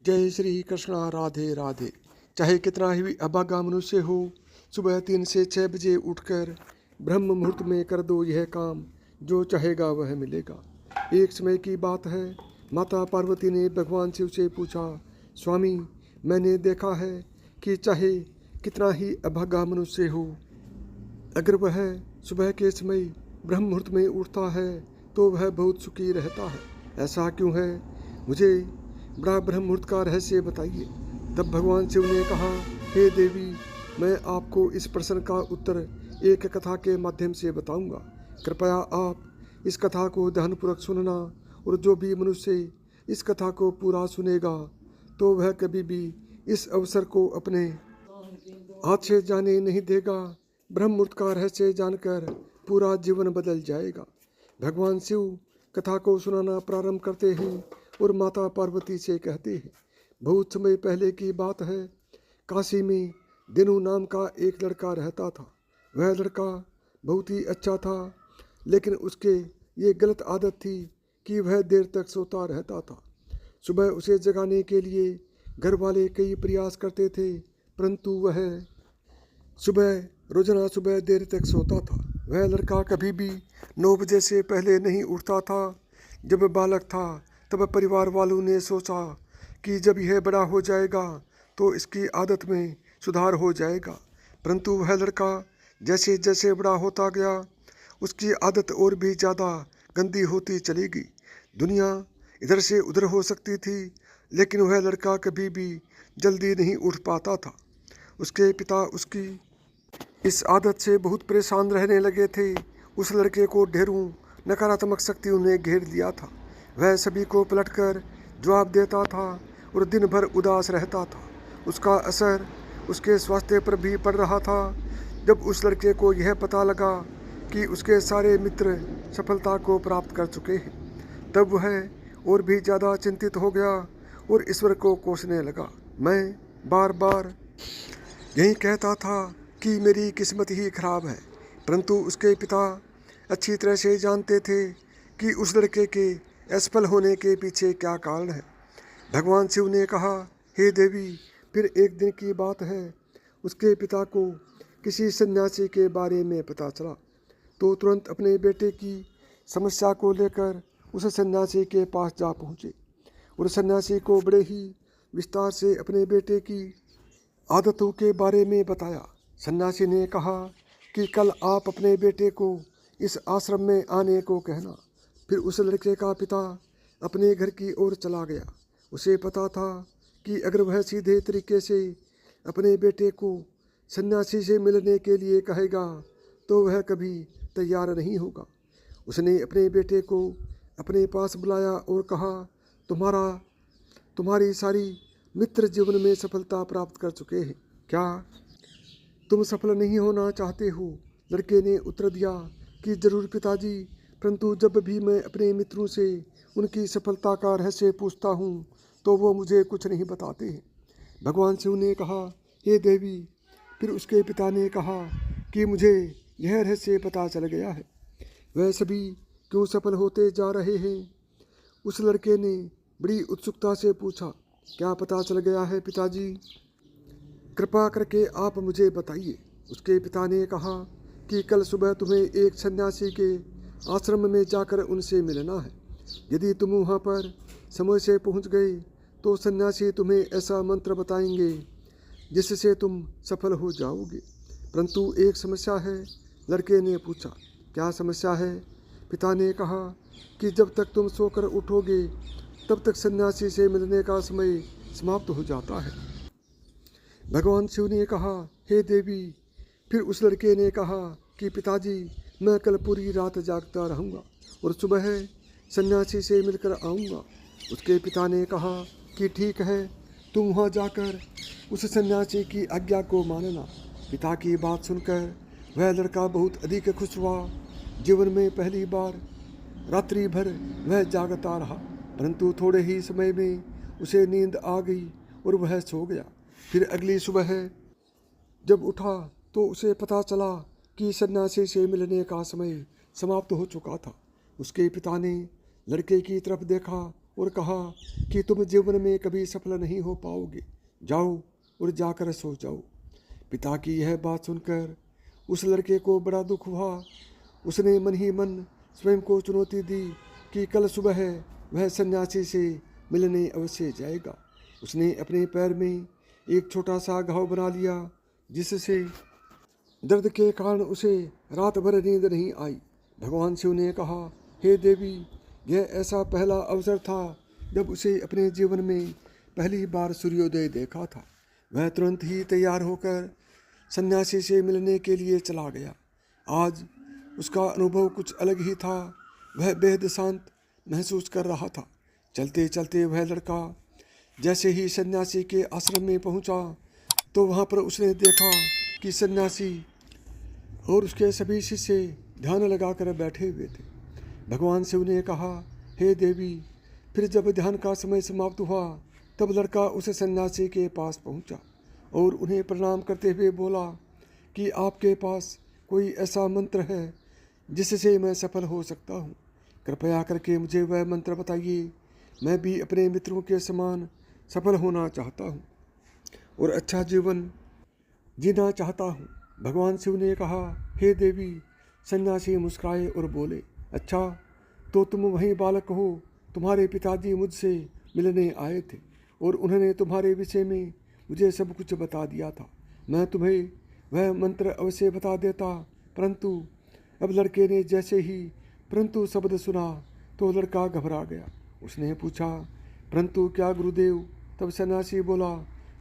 जय श्री कृष्णा। राधे राधे। चाहे कितना ही अभागा मनुष्य हो, सुबह 3 से 6 बजे उठकर ब्रह्म मुहूर्त में कर दो यह काम, जो चाहेगा वह मिलेगा। एक समय की बात है, माता पार्वती ने भगवान शिव से पूछा, स्वामी मैंने देखा है कि चाहे कितना ही अभागा मनुष्य हो, अगर वह सुबह के समय ब्रह्म मुहूर्त में उठता है तो वह बहुत सुखी रहता है। ऐसा क्यों है? मुझे बड़ा ब्रह्म मुहूर्त का रहस्य बताइए। तब भगवान शिव ने कहा, हे देवी, मैं आपको इस प्रश्न का उत्तर एक कथा के माध्यम से बताऊंगा। कृपया आप इस कथा को ध्यानपूर्वक सुनना, और जो भी मनुष्य इस कथा को पूरा सुनेगा तो वह कभी भी इस अवसर को अपने हाथ से जाने नहीं देगा। ब्रह्म मुहूर्त का रहस्य जानकर पूरा जीवन बदल जाएगा। भगवान शिव कथा को सुनाना प्रारंभ करते हैं और माता पार्वती से कहते हैं, बहुत समय पहले की बात है, काशी में दिनु नाम का एक लड़का रहता था। वह लड़का बहुत ही अच्छा था, लेकिन उसके ये गलत आदत थी कि वह देर तक सोता रहता था। सुबह उसे जगाने के लिए घर वाले कई प्रयास करते थे, परंतु वह रोजाना सुबह देर तक सोता था। वह लड़का कभी भी 9 बजे से पहले नहीं उठता था। जब बालक था तब परिवार वालों ने सोचा कि जब यह बड़ा हो जाएगा तो इसकी आदत में सुधार हो जाएगा, परंतु वह लड़का जैसे जैसे बड़ा होता गया उसकी आदत और भी ज़्यादा गंदी होती चली गई। दुनिया इधर से उधर हो सकती थी, लेकिन वह लड़का कभी भी जल्दी नहीं उठ पाता था। उसके पिता उसकी इस आदत से बहुत परेशान रहने लगे थे। उस लड़के को ढेरों नकारात्मक शक्तियों ने घेर लिया था। वह सभी को पलटकर जवाब देता था और दिन भर उदास रहता था। उसका असर उसके स्वास्थ्य पर भी पड़ रहा था। जब उस लड़के को यह पता लगा कि उसके सारे मित्र सफलता को प्राप्त कर चुके हैं, तब वह और भी ज़्यादा चिंतित हो गया और ईश्वर को कोसने लगा। मैं बार बार यही कहता था कि मेरी किस्मत ही खराब है, परंतु उसके पिता अच्छी तरह से जानते थे कि उस लड़के के असफल होने के पीछे क्या कारण है। भगवान शिव ने कहा, हे देवी, फिर एक दिन की बात है, उसके पिता को किसी सन्यासी के बारे में पता चला तो तुरंत अपने बेटे की समस्या को लेकर उस सन्यासी के पास जा पहुँचे और सन्यासी को बड़े ही विस्तार से अपने बेटे की आदतों के बारे में बताया। सन्यासी ने कहा कि कल आप अपने बेटे को इस आश्रम में आने को कहना। फिर उस लड़के का पिता अपने घर की ओर चला गया। उसे पता था कि अगर वह सीधे तरीके से अपने बेटे को सन्यासी से मिलने के लिए कहेगा तो वह कभी तैयार नहीं होगा। उसने अपने बेटे को अपने पास बुलाया और कहा, तुम्हारी सारी मित्र जीवन में सफलता प्राप्त कर चुके हैं, क्या तुम सफल नहीं होना चाहते हो? लड़के ने उत्तर दिया कि जरूर पिताजी, परंतु जब भी मैं अपने मित्रों से उनकी सफलता का रहस्य पूछता हूँ तो वो मुझे कुछ नहीं बताते हैं। भगवान शिव ने कहा, हे देवी, फिर उसके पिता ने कहा कि मुझे यह रहस्य पता चल गया है। वह सभी क्यों सफल होते जा रहे हैं? उस लड़के ने बड़ी उत्सुकता से पूछा, क्या पता चल गया है पिताजी? कृपा करके आप मुझे बताइए। उसके पिता ने कहा कि कल सुबह तुम्हें एक सन्यासी के आश्रम में जाकर उनसे मिलना है। यदि तुम वहाँ पर समय से पहुँच गए तो सन्यासी तुम्हें ऐसा मंत्र बताएंगे जिससे तुम सफल हो जाओगे, परंतु एक समस्या है। लड़के ने पूछा, क्या समस्या है? पिता ने कहा कि जब तक तुम सोकर उठोगे तब तक सन्यासी से मिलने का समय समाप्त हो जाता है। भगवान शिव ने कहा, हे देवी, फिर उस लड़के ने कहा कि पिताजी, मैं कल पूरी रात जागता रहूँगा और सुबह सन्यासी से मिलकर आऊँगा। उसके पिता ने कहा कि ठीक है, तुम वहाँ जाकर उस सन्यासी की आज्ञा को मानना। पिता की बात सुनकर वह लड़का बहुत अधिक खुश हुआ। जीवन में पहली बार रात्रि भर वह जागता रहा, परंतु थोड़े ही समय में उसे नींद आ गई और वह सो गया। फिर अगली सुबह जब उठा तो उसे पता चला कि सन्यासी से मिलने का समय समाप्त हो चुका था। उसके पिता ने लड़के की तरफ देखा और कहा कि तुम जीवन में कभी सफल नहीं हो पाओगे, जाओ और जाकर सो जाओ। पिता की यह बात सुनकर उस लड़के को बड़ा दुख हुआ। उसने मन ही मन स्वयं को चुनौती दी कि कल सुबह वह सन्यासी से मिलने अवश्य जाएगा। उसने अपने पैर में एक छोटा सा घाव बना लिया, जिससे दर्द के कारण उसे रात भर नींद नहीं आई। भगवान शिव ने कहा, हे देवी, यह ऐसा पहला अवसर था जब उसे अपने जीवन में पहली बार सूर्योदय देखा था। वह तुरंत ही तैयार होकर सन्यासी से मिलने के लिए चला गया। आज उसका अनुभव कुछ अलग ही था। वह बेहद शांत महसूस कर रहा था। चलते चलते वह लड़का जैसे ही सन्यासी के आश्रम में पहुंचा तो वहां पर उसने देखा कि सन्यासी और उसके सभी शिष्य ध्यान लगाकर बैठे हुए थे। भगवान शिव ने कहा, हे देवी, फिर जब ध्यान का समय समाप्त हुआ तब लड़का उस सन्यासी के पास पहुंचा और उन्हें प्रणाम करते हुए बोला कि आपके पास कोई ऐसा मंत्र है जिससे मैं सफल हो सकता हूँ। कृपया करके मुझे वह मंत्र बताइए। मैं भी अपने मित्रों के समान सफल होना चाहता हूँ और अच्छा जीवन जीना चाहता हूँ। भगवान शिव ने कहा, हे देवी। सन्यासी मुस्कुराए और बोले, अच्छा, तो तुम वही बालक हो। तुम्हारे पिताजी मुझसे मिलने आए थे और उन्होंने तुम्हारे विषय में मुझे सब कुछ बता दिया था। मैं तुम्हें वह मंत्र अवश्य बता देता, परंतु अब लड़के ने जैसे ही परंतु शब्द सुना तो लड़का घबरा गया। उसने पूछा, परंतु क्या गुरुदेव? तब सन्यासी बोला,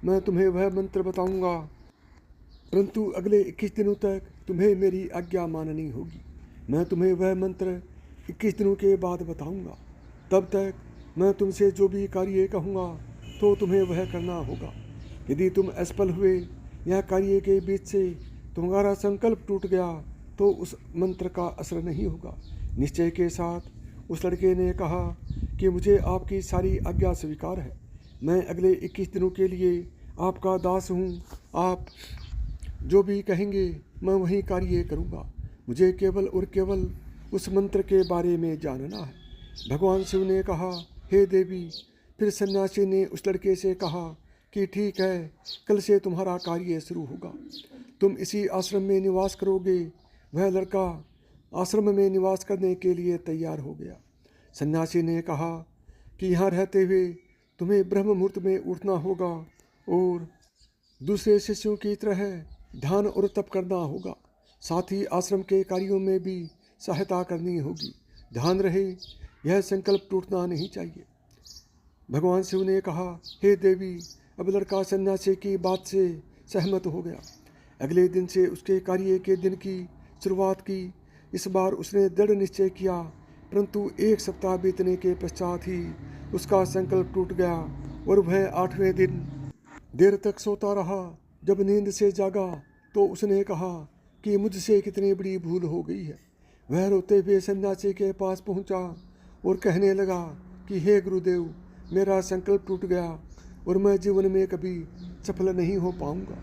मैं तुम्हें वह मंत्र बताऊंगा, परंतु अगले 21 दिनों तक तुम्हें मेरी आज्ञा माननी होगी। मैं तुम्हें वह मंत्र 21 दिनों के बाद बताऊंगा। तब तक मैं तुमसे जो भी कार्य कहूँगा तो तुम्हें वह करना होगा। यदि तुम असफल हुए या कार्य के बीच से तुम्हारा संकल्प टूट गया तो उस मंत्र का असर नहीं होगा। निश्चय के साथ उस लड़के ने कहा कि मुझे आपकी सारी आज्ञा स्वीकार है। मैं अगले 21 दिनों के लिए आपका दास हूँ। आप जो भी कहेंगे मैं वही कार्य करूँगा। मुझे केवल और केवल उस मंत्र के बारे में जानना है। भगवान शिव ने कहा, हे देवी। फिर सन्यासी ने उस लड़के से कहा कि ठीक है, कल से तुम्हारा कार्य शुरू होगा। तुम इसी आश्रम में निवास करोगे। वह लड़का आश्रम में निवास करने के लिए तैयार हो गया। सन्यासी ने कहा कि यहाँ रहते हुए तुम्हें ब्रह्म मुहूर्त में उठना होगा और दूसरे शिष्यों की तरह ध्यान और तप करना होगा। साथ ही आश्रम के कार्यों में भी सहायता करनी होगी। ध्यान रहे, यह संकल्प टूटना नहीं चाहिए। भगवान शिव ने कहा, हे देवी। अब लड़का सन्यासी की बात से सहमत हो गया। अगले दिन से उसके कार्य के दिन की शुरुआत की। इस बार उसने दृढ़ निश्चय किया, परंतु 1 सप्ताह बीतने के पश्चात ही उसका संकल्प टूट गया और वह 8वें दिन देर तक सोता रहा। जब नींद से जागा तो उसने कहा कि मुझसे कितनी बड़ी भूल हो गई है। वह रोते हुए सन्यासी के पास पहुंचा और कहने लगा कि हे गुरुदेव, मेरा संकल्प टूट गया और मैं जीवन में कभी सफल नहीं हो पाऊंगा।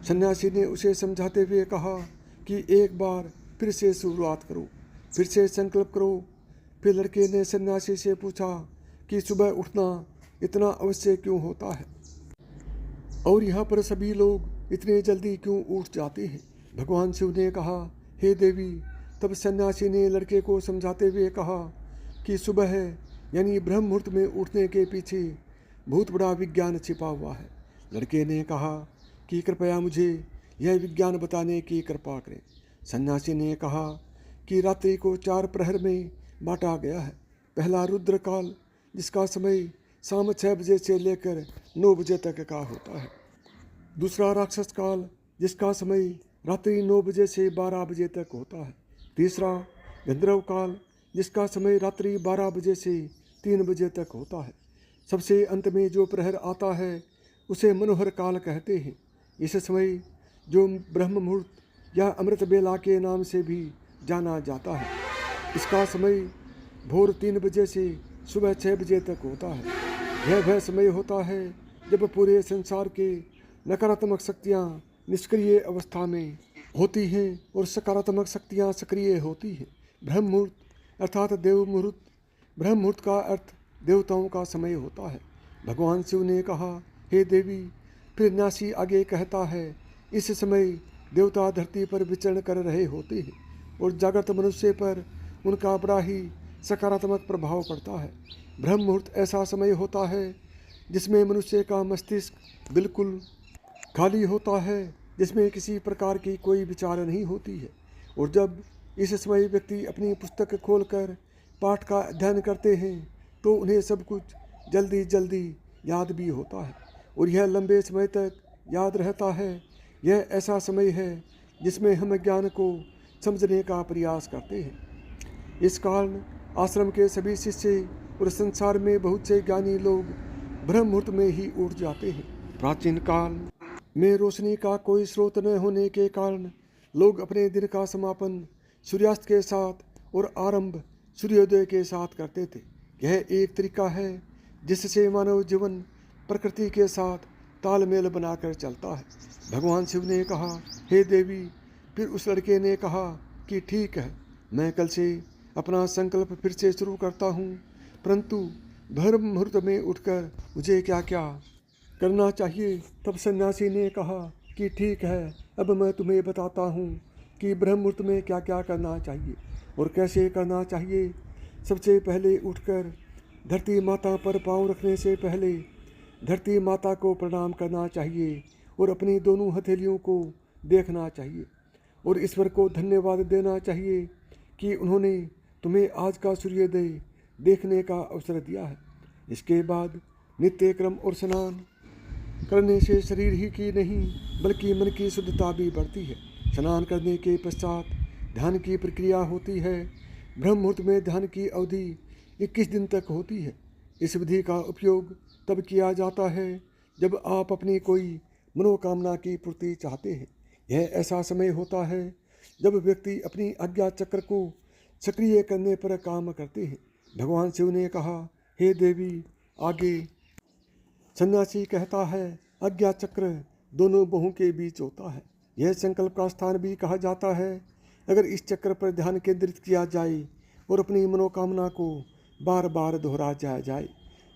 सन्यासी ने उसे समझाते हुए कहा कि एक बार फिर से शुरुआत करो, फिर से संकल्प करो। फिर लड़के ने सन्यासी से पूछा कि सुबह उठना इतना अवश्य क्यों होता है और यहाँ पर सभी लोग इतने जल्दी क्यों उठ जाते हैं। भगवान शिव ने कहा, हे देवी। तब सन्यासी ने लड़के को समझाते हुए कहा कि सुबह यानी ब्रह्म मुहूर्त में उठने के पीछे बहुत बड़ा विज्ञान छिपा हुआ है। लड़के ने कहा कि कृपया मुझे यह विज्ञान बताने की कृपा करें। सन्यासी ने कहा कि रात्रि को 4 प्रहर में बांटा गया है। पहला रुद्रकाल, जिसका समय शाम 6 बजे से लेकर 9 बजे तक का होता है। दूसरा राक्षस काल, जिसका समय रात्रि 9 बजे से 12 बजे तक होता है। तीसरा गंधर्व काल, जिसका समय रात्रि 12 बजे से 3 बजे तक होता है। सबसे अंत में जो प्रहर आता है उसे मनोहर काल कहते हैं। इस समय जो ब्रह्म मुहूर्त या अमृत बेला के नाम से भी जाना जाता है, इसका समय भोर 3 बजे से सुबह 6 बजे तक होता है। यह वह समय होता है जब पूरे संसार के नकारात्मक शक्तियाँ निष्क्रिय अवस्था में होती हैं और सकारात्मक शक्तियाँ सक्रिय होती हैं। ब्रह्म मुहूर्त अर्थात देव मुहूर्त। ब्रह्म मुहूर्त का अर्थ देवताओं का समय होता है। भगवान शिव ने कहा, हे देवी। फिर न्यासी आगे कहता है, इस समय देवता धरती पर विचरण कर रहे होते हैं और जागृत मनुष्य पर उनका बड़ा ही सकारात्मक प्रभाव पड़ता है। ब्रह्म मुहूर्त ऐसा समय होता है जिसमें मनुष्य का मस्तिष्क बिल्कुल खाली होता है, जिसमें किसी प्रकार की कोई विचार नहीं होती है। और जब इस समय व्यक्ति अपनी पुस्तक खोलकर पाठ का अध्ययन करते हैं तो उन्हें सब कुछ जल्दी जल्दी याद भी होता है और यह लंबे समय तक याद रहता है। यह ऐसा समय है जिसमें हम ज्ञान को समझने का प्रयास करते हैं। इस कारण आश्रम के सभी शिष्य और संसार में बहुत से ज्ञानी लोग ब्रह्म मुहूर्त में ही उठ जाते हैं। प्राचीन काल में रोशनी का कोई स्रोत न होने के कारण लोग अपने दिन का समापन सूर्यास्त के साथ और आरंभ सूर्योदय के साथ करते थे। यह एक तरीका है जिससे मानव जीवन प्रकृति के साथ तालमेल बनाकर चलता है। भगवान शिव ने कहा, हे देवी। फिर उस लड़के ने कहा कि ठीक है, मैं कल से अपना संकल्प फिर से शुरू करता हूँ, परंतु ब्रह्म मुहूर्त में उठकर मुझे क्या क्या करना चाहिए। तब सन्यासी ने कहा कि ठीक है, अब मैं तुम्हें बताता हूँ कि ब्रह्म मुहूर्त में क्या क्या करना चाहिए और कैसे करना चाहिए। सबसे पहले उठकर धरती माता पर पाँव रखने से पहले धरती माता को प्रणाम करना चाहिए और अपनी दोनों हथेलियों को देखना चाहिए और ईश्वर को धन्यवाद देना चाहिए कि उन्होंने तुम्हें आज का सूर्योदय देखने का अवसर दिया है। इसके बाद नित्य क्रम और स्नान करने से शरीर ही की नहीं बल्कि मन की शुद्धता भी बढ़ती है। स्नान करने के पश्चात ध्यान की प्रक्रिया होती है। ब्रह्म मुहूर्त में ध्यान की अवधि 21 दिन तक होती है। इस विधि का उपयोग तब किया जाता है जब आप अपनी कोई मनोकामना की पूर्ति चाहते हैं। यह ऐसा समय होता है जब व्यक्ति अपनी आज्ञा चक्र को सक्रिय करने पर काम करते हैं। भगवान शिव ने कहा, हे देवी। आगे सन्यासी कहता है, आज्ञा चक्र दोनों बाहों के बीच होता है। यह संकल्प का स्थान भी कहा जाता है। अगर इस चक्र पर ध्यान केंद्रित किया जाए और अपनी मनोकामना को बार बार दोहराया जाए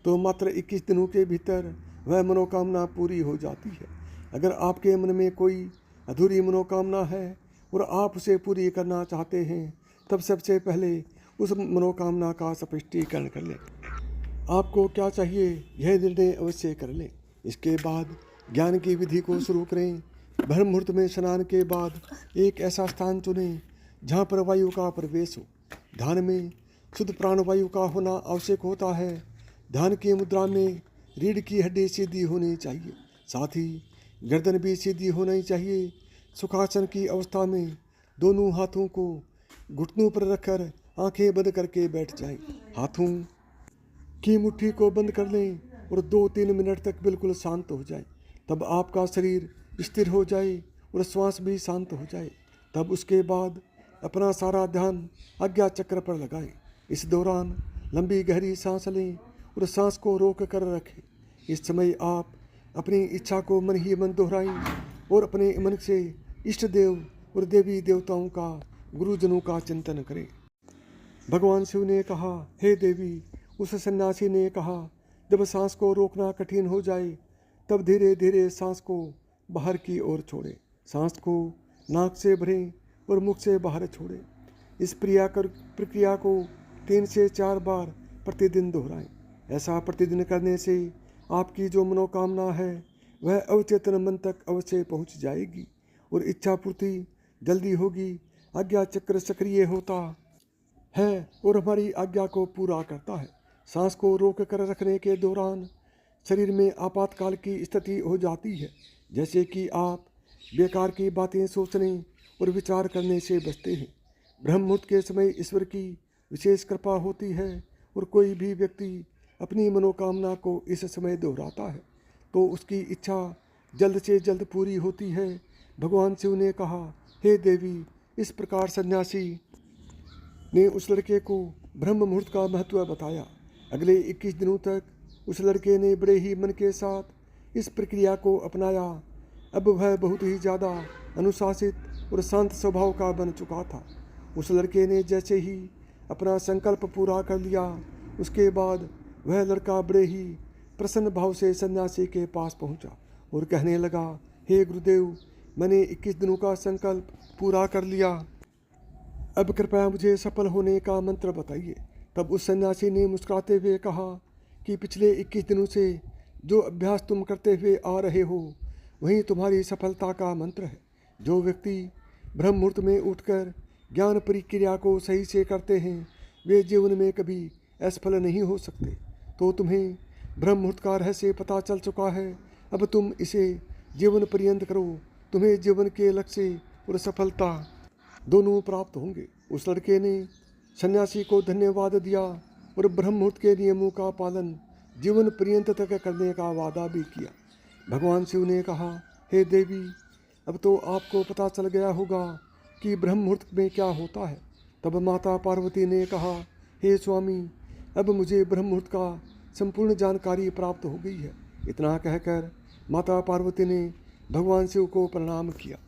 तो मात्र 21 दिनों के भीतर वह मनोकामना पूरी हो जाती है। अगर आपके मन में कोई अधूरी मनोकामना है और आप उसे पूरी करना चाहते हैं तब सबसे पहले उस मनोकामना का स्पष्टीकरण कर लें। आपको क्या चाहिए यह निर्णय अवश्य कर लें। इसके बाद ज्ञान की विधि को शुरू करें। ब्रह्म मुहूर्त में स्नान के बाद एक ऐसा स्थान चुनें जहाँ पर वायु का प्रवेश हो। ध्यान में शुद्ध प्राणवायु का होना आवश्यक होता है। ध्यान की मुद्रा में रीढ़ की हड्डी सीधी होनी चाहिए, साथ ही गर्दन भी सीधी होनी चाहिए। सुखासन की अवस्था में दोनों हाथों को घुटनों पर रखकर आंखें बंद करके बैठ जाएं। हाथों की मुट्ठी को बंद कर लें और 2-3 मिनट तक बिल्कुल शांत हो जाए। तब आपका शरीर स्थिर हो जाए और श्वास भी शांत हो जाए। तब उसके बाद अपना सारा ध्यान आज्ञा चक्र पर लगाएं। इस दौरान लंबी गहरी सांस लें और सांस को रोक कर रखें। इस समय आप अपनी इच्छा को मन ही मन दोहराएं और अपने मन से इष्ट देव और देवी देवताओं का, गुरुजनों का चिंतन करें। भगवान शिव ने कहा, हे देवी। उस सन्यासी ने कहा, जब सांस को रोकना कठिन हो जाए तब धीरे धीरे सांस को बाहर की ओर छोड़ें। सांस को नाक से भरें और मुख से बाहर छोड़ें। इस प्रक्रिया को 3 से 4 बार प्रतिदिन दोहराएं। ऐसा प्रतिदिन करने से आपकी जो मनोकामना है वह अवचेतन मन तक अवश्य पहुंच जाएगी और इच्छा पूर्ति जल्दी होगी। आज्ञा चक्र सक्रिय होता है और हमारी आज्ञा को पूरा करता है। सांस को रोक कर रखने के दौरान शरीर में आपातकाल की स्थिति हो जाती है, जैसे कि आप बेकार की बातें सोचने और विचार करने से बचते हैं। ब्रह्म मुहूर्त के समय ईश्वर की विशेष कृपा होती है और कोई भी व्यक्ति अपनी मनोकामना को इस समय दोहराता है तो उसकी इच्छा जल्द से जल्द पूरी होती है। भगवान शिव ने कहा, हे देवी। इस प्रकार सन्यासी ने उस लड़के को ब्रह्म मुहूर्त का महत्व बताया। अगले 21 दिनों तक उस लड़के ने बड़े ही मन के साथ इस प्रक्रिया को अपनाया। अब वह बहुत ही ज़्यादा अनुशासित और शांत स्वभाव का बन चुका था। उस लड़के ने जैसे ही अपना संकल्प पूरा कर लिया उसके बाद वह लड़का बड़े ही प्रसन्न भाव से सन्यासी के पास पहुंचा और कहने लगा, हे गुरुदेव, मैंने 21 दिनों का संकल्प पूरा कर लिया, अब कृपया मुझे सफल होने का मंत्र बताइए। तब उस सन्यासी ने मुस्कुराते हुए कहा कि पिछले 21 दिनों से जो अभ्यास तुम करते हुए आ रहे हो वही तुम्हारी सफलता का मंत्र है। जो व्यक्ति ब्रह्म मुहूर्त में उठकर ज्ञान प्रक्रिया को सही से करते हैं वे जीवन में कभी असफल नहीं हो सकते। तो तुम्हें ब्रह्म मुहूर्त का रहस्य पता चल चुका है, अब तुम इसे जीवन पर्यंत करो, तुम्हें जीवन के लक्ष्य और सफलता दोनों प्राप्त होंगे। उस लड़के ने सन्यासी को धन्यवाद दिया और ब्रह्म मुहूर्त के नियमों का पालन जीवन पर्यंत तक करने का वादा भी किया। भगवान शिव ने कहा, हे देवी, अब तो आपको पता चल गया होगा कि ब्रह्म मुहूर्त में क्या होता है। तब माता पार्वती ने कहा, हे स्वामी, अब मुझे ब्रह्म मुहूर्त का संपूर्ण जानकारी प्राप्त हो गई है। इतना कहकर माता पार्वती ने भगवान शिव को प्रणाम किया।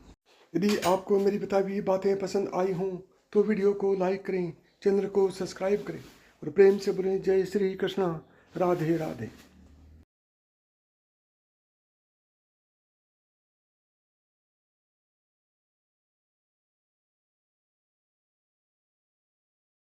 यदि आपको मेरी बताई हुई बातें पसंद आई हों तो वीडियो को लाइक करें, चैनल को सब्सक्राइब करें और प्रेम से बोलें जय श्री कृष्णा, राधे राधे।